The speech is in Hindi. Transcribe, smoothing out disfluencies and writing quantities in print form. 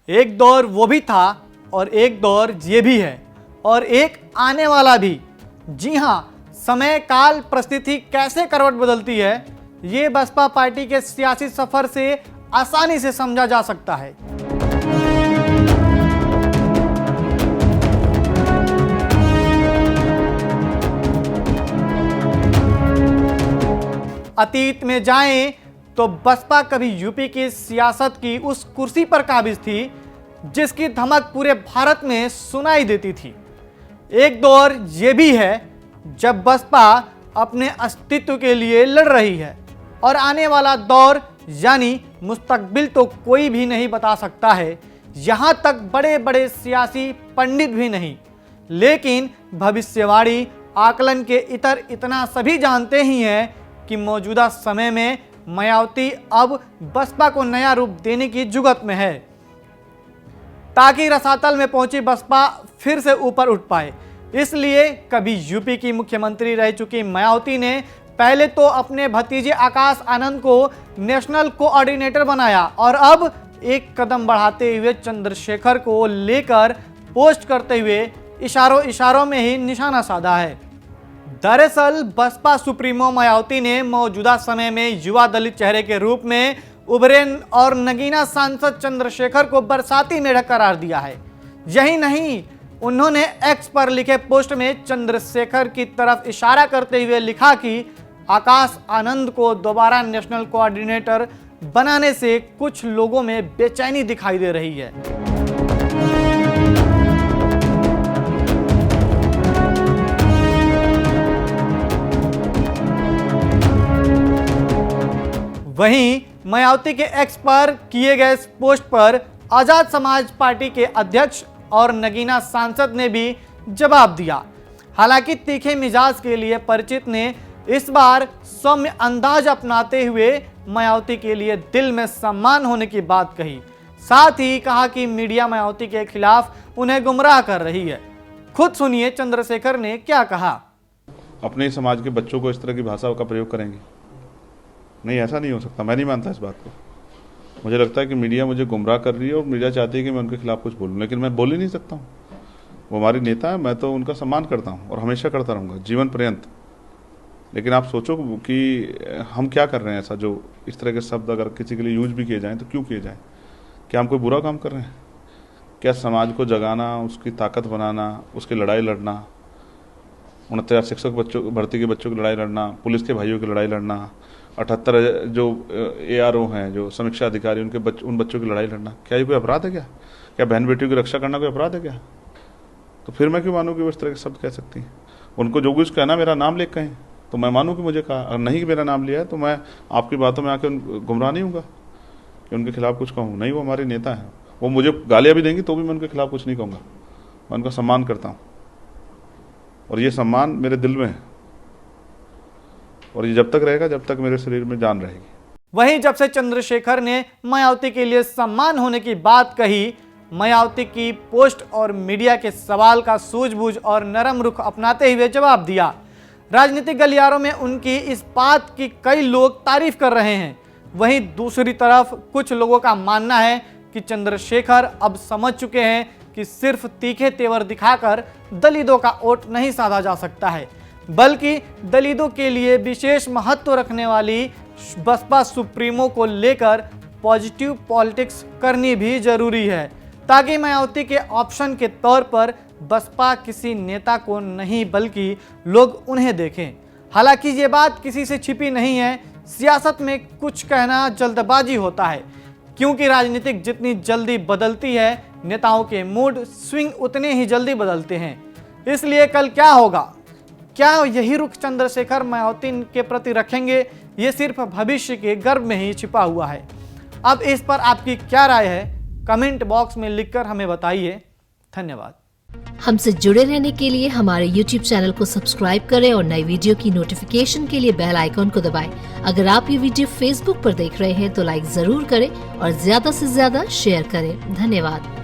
एक दौर वो भी था और एक दौर ये भी है और एक आने वाला भी। जी हाँ, समय काल परिस्थिति कैसे करवट बदलती है, ये बसपा पार्टी के सियासी सफर से आसानी से समझा जा सकता है। अतीत में जाएं तो बसपा कभी यूपी की सियासत की उस कुर्सी पर काबिज थी जिसकी धमक पूरे भारत में सुनाई देती थी। एक दौर ये भी है जब बसपा अपने अस्तित्व के लिए लड़ रही है और आने वाला दौर यानी मुस्तकबिल तो कोई भी नहीं बता सकता है, यहाँ तक बड़े बड़े सियासी पंडित भी नहीं। लेकिन भविष्यवाणी आकलन के इतर इतना सभी जानते ही हैं कि मौजूदा समय में मायावती अब बसपा को नया रूप देने की जुगत में है ताकि रसातल में पहुंची बसपा फिर से ऊपर उठ पाए। इसलिए कभी यूपी की मुख्यमंत्री रह चुकी मायावती ने पहले तो अपने भतीजे आकाश आनंद को नेशनल कोऑर्डिनेटर बनाया और अब एक कदम बढ़ाते हुए चंद्रशेखर को लेकर पोस्ट करते हुए इशारों में ही निशाना साधा है। दरअसल बसपा सुप्रीमो मायावती ने मौजूदा समय में युवा दलित चेहरे के रूप में उभरे और नगीना सांसद चंद्रशेखर को बरसाती मेढक करार दिया है। यही नहीं, उन्होंने एक्स पर लिखे पोस्ट में चंद्रशेखर की तरफ इशारा करते हुए लिखा कि आकाश आनंद को दोबारा नेशनल कोऑर्डिनेटर बनाने से कुछ लोगों में बेचैनी दिखाई दे रही है। वहीं मायावती के एक्स पर किए गए पोस्ट पर आजाद समाज पार्टी के अध्यक्ष और नगीना सांसद ने भी जवाब दिया। हालांकि तीखे मिजाज के लिए परिचित ने इस बार सौम्य अंदाज अपनाते हुए मायावती के लिए दिल में सम्मान होने की बात कही। साथ ही कहा कि मीडिया मायावती के खिलाफ उन्हें गुमराह कर रही है। खुद सुनिए चंद्रशेखर ने क्या कहा। अपने समाज के बच्चों को इस तरह की भाषा का प्रयोग करेंगे? नहीं, ऐसा नहीं हो सकता। मैं नहीं मानता इस बात को। मुझे लगता है कि मीडिया मुझे गुमराह कर रही है और मीडिया चाहती है कि मैं उनके खिलाफ कुछ बोलूं, लेकिन मैं बोल ही नहीं सकता हूं। वो हमारी नेता है, मैं तो उनका सम्मान करता हूं और हमेशा करता रहूंगा जीवन पर्यंत। लेकिन आप सोचो कि हम क्या कर रहे हैं ऐसा, जो इस तरह के शब्द अगर किसी के लिए यूज भी किए जाएँ तो क्यों किए जाएँ? क्या हम कोई बुरा काम कर रहे हैं? क्या समाज को जगाना, उसकी ताकत बनाना, उसकी लड़ाई लड़ना, 69 शिक्षक बच्चों भर्ती के बच्चों की लड़ाई लड़ना, पुलिस के भाइयों की लड़ाई लड़ना, 78 जो ARO हैं, जो समीक्षा अधिकारी, उन बच्चों की लड़ाई लड़ना, क्या ये कोई अपराध है? क्या बहन बेटियों की रक्षा करना कोई अपराध है क्या? तो फिर मैं क्यों मानूं कि वो इस तरह के शब्द कह सकती हैं? उनको जो कुछ कहना मेरा नाम लेकर कहें तो मैं मानूं कि मुझे कहा। अगर नहीं मेरा नाम लिया है तो मैं आपकी बातों में आकर गुमराह नहीं होगा कि उनके खिलाफ कुछ कहूँ। नहीं, वो हमारे नेता हैं। वो मुझे गालियाँ भी देंगी तो भी मैं उनके खिलाफ कुछ नहीं कहूँगा। मैं उनका सम्मान करता हूँ और ये सम्मान मेरे दिल में है और ये जब तक रहेगा जब तक मेरे शरीर में जान रहेगी। वहीं जब से चंद्रशेखर ने मायावती के लिए सम्मान होने की बात कही, मायावती की पोस्ट और मीडिया के सवाल का सूझबूझ और नरम रुख अपनाते हुए जवाब दिया। राजनीतिक गलियारों में उनकी इस बात की कई लोग तारीफ कर रहे हैं। वहीं दूसरी तरफ कुछ लोगों का मानना है कि चंद्रशेखर अब समझ चुके हैं कि सिर्फ तीखे तेवर दिखाकर दलितों का वोट नहीं साधा जा सकता है, बल्कि दलितों के लिए विशेष महत्व रखने वाली बसपा सुप्रीमो को लेकर पॉजिटिव पॉलिटिक्स करनी भी जरूरी है ताकि मायावती के ऑप्शन के तौर पर बसपा किसी नेता को नहीं बल्कि लोग उन्हें देखें। हालांकि ये बात किसी से छिपी नहीं है, सियासत में कुछ कहना जल्दबाजी होता है क्योंकि राजनीतिक जितनी जल्दी बदलती है, नेताओं के मूड स्विंग उतने ही जल्दी बदलते हैं। इसलिए कल क्या होगा, क्या यही रुख चंद्रशेखर मायावती के प्रति रखेंगे, ये सिर्फ भविष्य के गर्भ में ही छिपा हुआ है। अब इस पर आपकी क्या राय है, कमेंट बॉक्स में लिखकर हमें बताइए। धन्यवाद। हमसे जुड़े रहने के लिए हमारे YouTube चैनल को सब्सक्राइब करें और नई वीडियो की नोटिफिकेशन के लिए बेल आइकॉन को दबाएं। अगर आप ये वीडियो Facebook पर देख रहे हैं तो लाइक जरूर करें और ज्यादा से ज्यादा शेयर करें। धन्यवाद।